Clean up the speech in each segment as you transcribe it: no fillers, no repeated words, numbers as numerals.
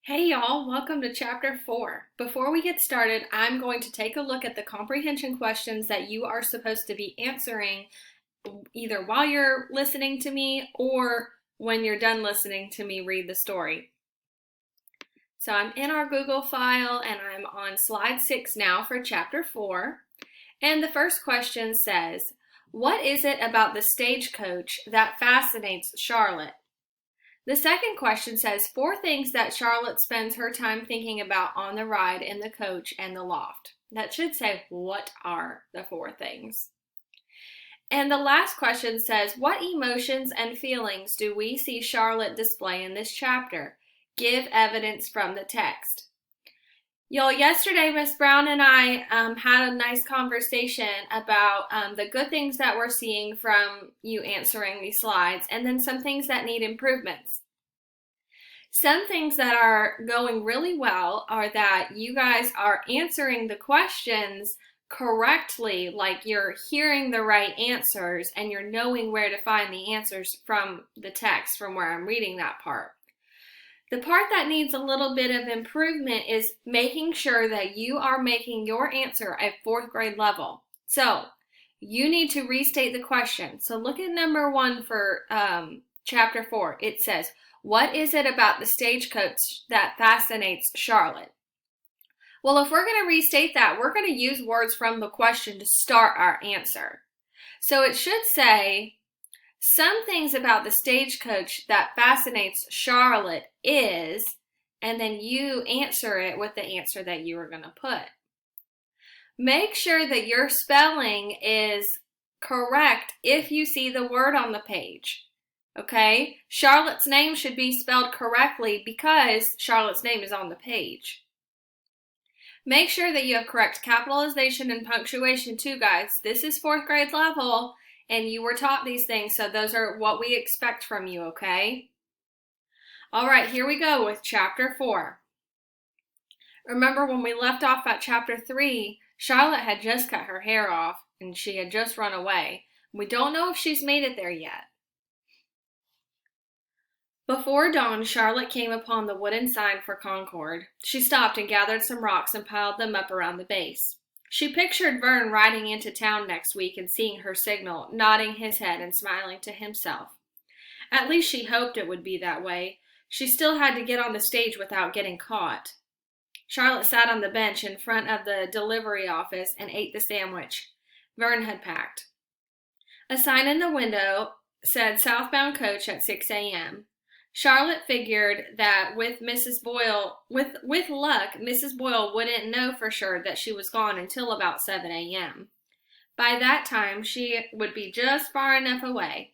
Hey y'all, welcome to chapter 4. Before we get started, I'm going to take a look at the comprehension questions that you are supposed to be answering either while you're listening to me or when you're done listening to me read the story. So I'm in our Google file and I'm on slide 6 now for chapter 4. And the first question says, what is it about the stagecoach that fascinates Charlotte? The second question says 4 things that Charlotte spends her time thinking about on the ride in the coach and the loft. That should say, what are the 4 things? And the last question says, what emotions and feelings do we see Charlotte display in this chapter? Give evidence from the text. Y'all, yesterday Miss Brown and I had a nice conversation about the good things that we're seeing from you answering these slides and then some things that need improvements. Some things that are going really well are that you guys are answering the questions correctly, like you're hearing the right answers and you're knowing where to find the answers from the text from where I'm reading that part. The part that needs a little bit of improvement is making sure that you are making your answer at 4th grade level. So you need to restate the question. So look at number 1 for chapter 4. It says, what is it about the stagecoach that fascinates Charlotte? Well, if we're going to restate that, we're going to use words from the question to start our answer. So it should say, some things about the stagecoach that fascinates Charlotte is, and then you answer it with the answer that you are going to put. Make sure that your spelling is correct if you see the word on the page. Okay? Charlotte's name should be spelled correctly because Charlotte's name is on the page. Make sure that you have correct capitalization and punctuation too, guys. This is 4th grade level. And you were taught these things, so those are what we expect from you, okay? All right, here we go with chapter 4. Remember when we left off at chapter 3, Charlotte had just cut her hair off and she had just run away. We don't know if she's made it there yet. Before dawn, Charlotte came upon the wooden sign for Concord. She stopped and gathered some rocks and piled them up around the base. She pictured Vern riding into town next week and seeing her signal, nodding his head and smiling to himself. At least she hoped it would be that way. She still had to get on the stage without getting caught. Charlotte sat on the bench in front of the delivery office and ate the sandwich Vern had packed. A sign in the window said southbound coach at 6 a.m. Charlotte figured that with luck, Mrs. Boyle wouldn't know for sure that she was gone until about 7 a.m. By that time, she would be just far enough away.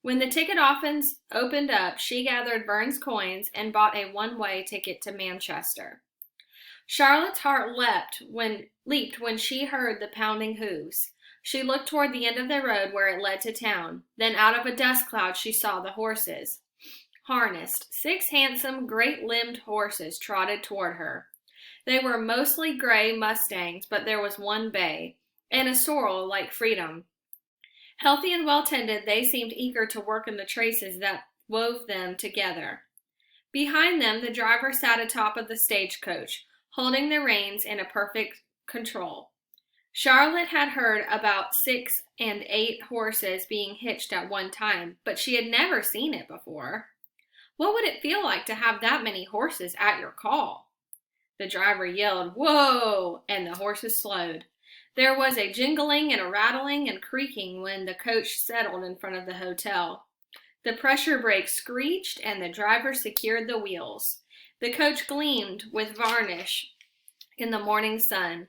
When the ticket office opened up, she gathered Vern's coins and bought a one-way ticket to Manchester. Charlotte's heart leaped when she heard the pounding hooves. She looked toward the end of the road where it led to town. Then out of a dust cloud she saw the horses. Harnessed, 6 handsome, great-limbed horses trotted toward her. They were mostly gray Mustangs, but there was one bay, and a sorrel like Freedom. Healthy and well-tended, they seemed eager to work in the traces that wove them together. Behind them, the driver sat atop of the stagecoach, holding the reins in a perfect control. Charlotte had heard about 6 and 8 horses being hitched at one time, but she had never seen it before. What would it feel like to have that many horses at your call? The driver yelled, "Whoa!" and the horses slowed. There was a jingling and a rattling and creaking when the coach settled in front of the hotel. The pressure brake screeched and the driver secured the wheels. The coach gleamed with varnish in the morning sun.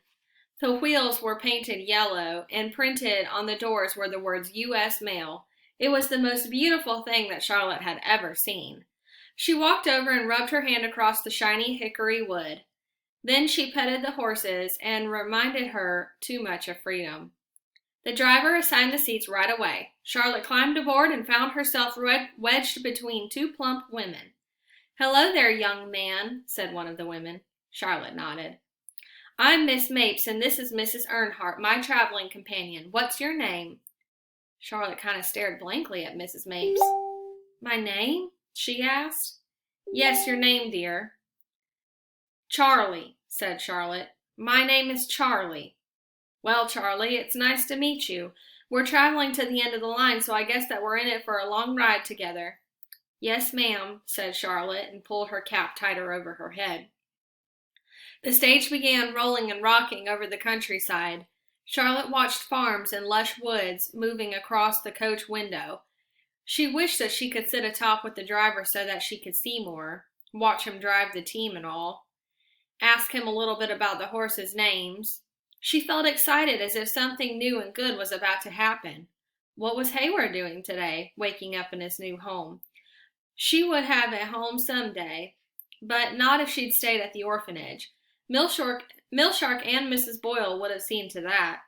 The wheels were painted yellow, and printed on the doors were the words U.S. Mail. It was the most beautiful thing that Charlotte had ever seen. She walked over and rubbed her hand across the shiny hickory wood. Then she petted the horses and reminded her too much of Freedom. The driver assigned the seats right away. Charlotte climbed aboard and found herself wedged between 2 plump women. "Hello there, young man," said one of the women. Charlotte nodded. "I'm Miss Mapes, and this is Mrs. Earnhardt, my traveling companion. What's your name?" Charlotte kind of stared blankly at Mrs. Mapes. "My name?" she asked. "Yes, your name, dear." Charlie, said Charlotte. My name is Charlie. Well, Charlie, it's nice to meet you. We're traveling to the end of the line, so I guess that we're in it for a long ride together. Yes, ma'am, said Charlotte, and pulled her cap tighter over her head. The stage began rolling and rocking over the countryside. Charlotte watched farms and lush woods moving across the coach window. She wished that she could sit atop with the driver so that she could see more, watch him drive the team and all, ask him a little bit about the horses' names. She felt excited as if something new and good was about to happen. What was Hayward doing today, waking up in his new home? She would have a home someday, but not if she'd stayed at the orphanage. Millshark and Mrs. Boyle would have seen to that.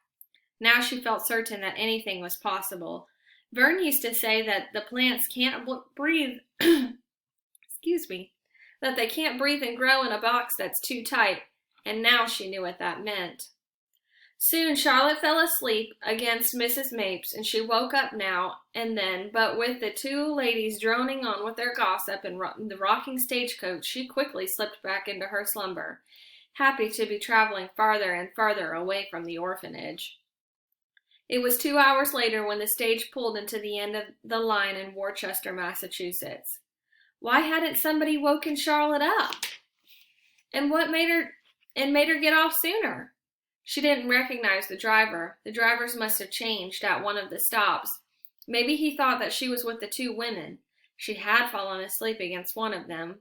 Now she felt certain that anything was possible. Vern used to say that the plants can't breathe, excuse me, that they can't breathe and grow in a box that's too tight, and now she knew what that meant. Soon Charlotte fell asleep against Mrs. Mapes, and she woke up now and then, but with the two ladies droning on with their gossip and the rocking stagecoach, she quickly slipped back into her slumber, happy to be traveling farther and farther away from the orphanage. It was 2 hours later when the stage pulled into the end of the line in Worcester, Massachusetts. Why hadn't somebody woken Charlotte up? And what made her get off sooner? She didn't recognize the driver. The drivers must have changed at one of the stops. Maybe he thought that she was with the two women. She had fallen asleep against one of them.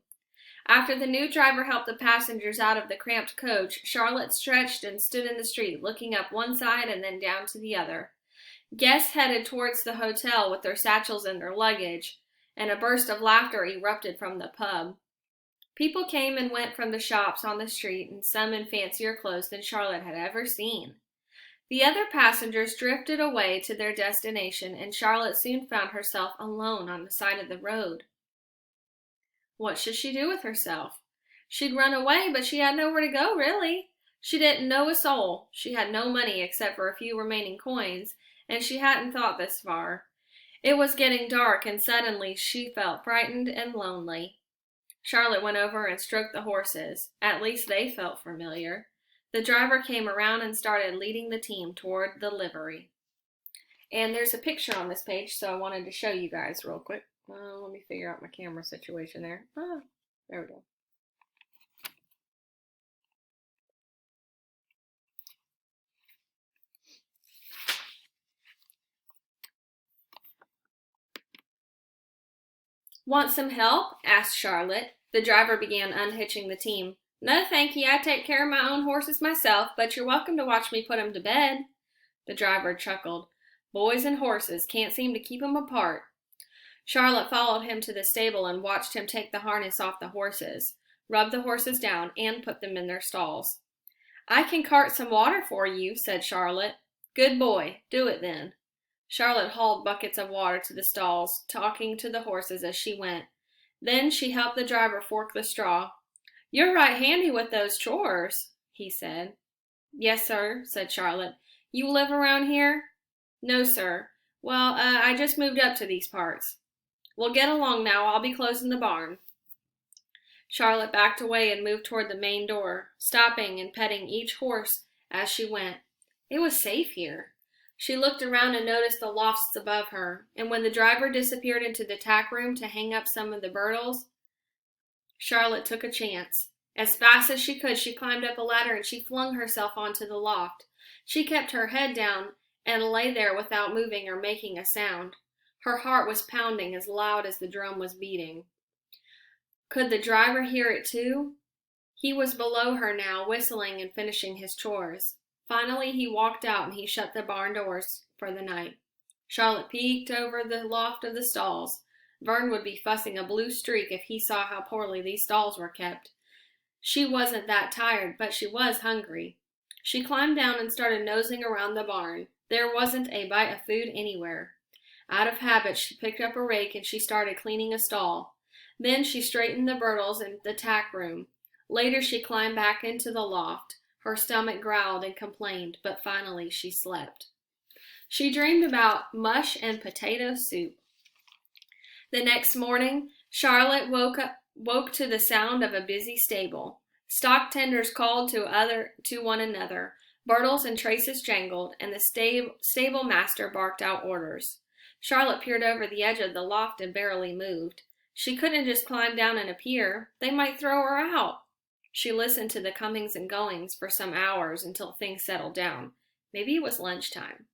After the new driver helped the passengers out of the cramped coach, Charlotte stretched and stood in the street, looking up one side and then down to the other. Guests headed towards the hotel with their satchels and their luggage, and a burst of laughter erupted from the pub. People came and went from the shops on the street, and some in fancier clothes than Charlotte had ever seen. The other passengers drifted away to their destination, and Charlotte soon found herself alone on the side of the road. What should she do with herself? She'd run away, but she had nowhere to go, really. She didn't know a soul. She had no money except for a few remaining coins, and she hadn't thought this far. It was getting dark, and suddenly she felt frightened and lonely. Charlotte went over and stroked the horses. At least they felt familiar. The driver came around and started leading the team toward the livery. And there's a picture on this page, so I wanted to show you guys real quick. Let me figure out my camera situation there. There we go. Want some help? Asked Charlotte. The driver began unhitching the team. No, thank you. I take care of my own horses myself, but you're welcome to watch me put 'em to bed. The driver chuckled. Boys and horses can't seem to keep 'em apart. Charlotte followed him to the stable and watched him take the harness off the horses, rub the horses down, and put them in their stalls. I can cart some water for you, said Charlotte. Good boy. Do it then. Charlotte hauled buckets of water to the stalls, talking to the horses as she went. Then she helped the driver fork the straw. You're right handy with those chores, he said. Yes, sir, said Charlotte. You live around here? No, sir. Well, I just moved up to these parts. Well, get along now. I'll be closing the barn. Charlotte backed away and moved toward the main door, stopping and petting each horse as she went. It was safe here. She looked around and noticed the lofts above her, and when the driver disappeared into the tack room to hang up some of the burdles, Charlotte took a chance. As fast as she could, she climbed up a ladder and she flung herself onto the loft. She kept her head down and lay there without moving or making a sound. Her heart was pounding as loud as the drum was beating. Could the driver hear it too? He was below her now, whistling and finishing his chores. Finally, he walked out and he shut the barn doors for the night. Charlotte peeked over the loft of the stalls. Vern would be fussing a blue streak if he saw how poorly these stalls were kept. She wasn't that tired, but she was hungry. She climbed down and started nosing around the barn. There wasn't a bite of food anywhere. Out of habit, she picked up a rake and she started cleaning a stall. Then she straightened the burdles in the tack room. Later, she climbed back into the loft. Her stomach growled and complained, but finally she slept. She dreamed about mush and potato soup. The next morning, Charlotte woke to the sound of a busy stable. Stock tenders called to one another. Birtles and traces jangled, and the stable master barked out orders. Charlotte peered over the edge of the loft and barely moved. She couldn't just climb down and appear. They might throw her out. She listened to the comings and goings for some hours until things settled down. Maybe it was lunchtime.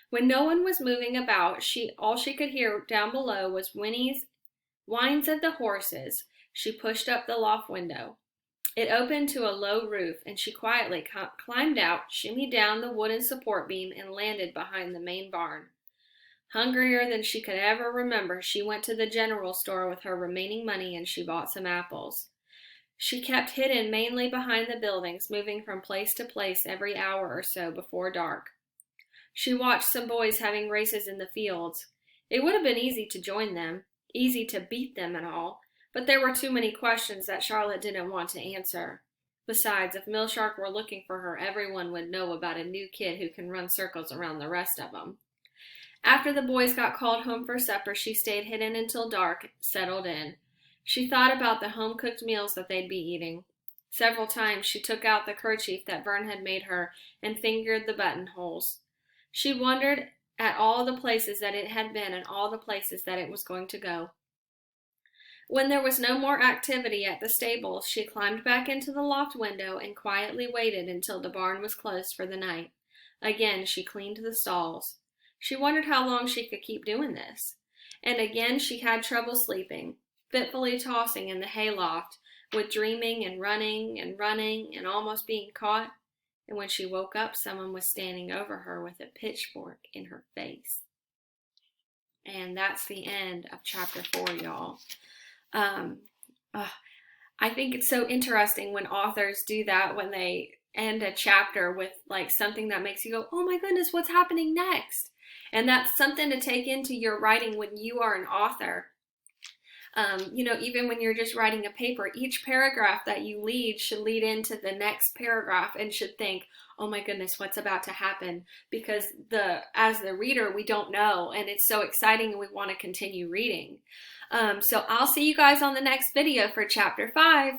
When no one was moving about, all she could hear down below was whinnies, whines of the horses. She pushed up the loft window. It opened to a low roof, and she quietly climbed out, shimmied down the wooden support beam, and landed behind the main barn. Hungrier than she could ever remember, she went to the general store with her remaining money, and she bought some apples. She kept hidden mainly behind the buildings, moving from place to place every hour or so before dark. She watched some boys having races in the fields. It would have been easy to join them, easy to beat them and all, but there were too many questions that Charlotte didn't want to answer. Besides, if Millshark were looking for her, everyone would know about a new kid who can run circles around the rest of them. After the boys got called home for supper, she stayed hidden until dark settled in. She thought about the home-cooked meals that they'd be eating. Several times she took out the kerchief that Vern had made her and fingered the buttonholes. She wondered at all the places that it had been and all the places that it was going to go. When there was no more activity at the stables, she climbed back into the loft window and quietly waited until the barn was closed for the night. Again, she cleaned the stalls. She wondered how long she could keep doing this. And again she had trouble sleeping, fitfully tossing in the hayloft, with dreaming and running and almost being caught. And when she woke up, someone was standing over her with a pitchfork in her face. And that's the end of chapter 4, y'all. I think it's so interesting when authors do that, when they end a chapter with like something that makes you go, oh my goodness, what's happening next? And that's something to take into your writing when you are an author. Even when you're just writing a paper, each paragraph that you lead should lead into the next paragraph and should think, oh my goodness, what's about to happen? Because as the reader, we don't know, and it's so exciting and we want to continue reading. So I'll see you guys on the next video for chapter 5.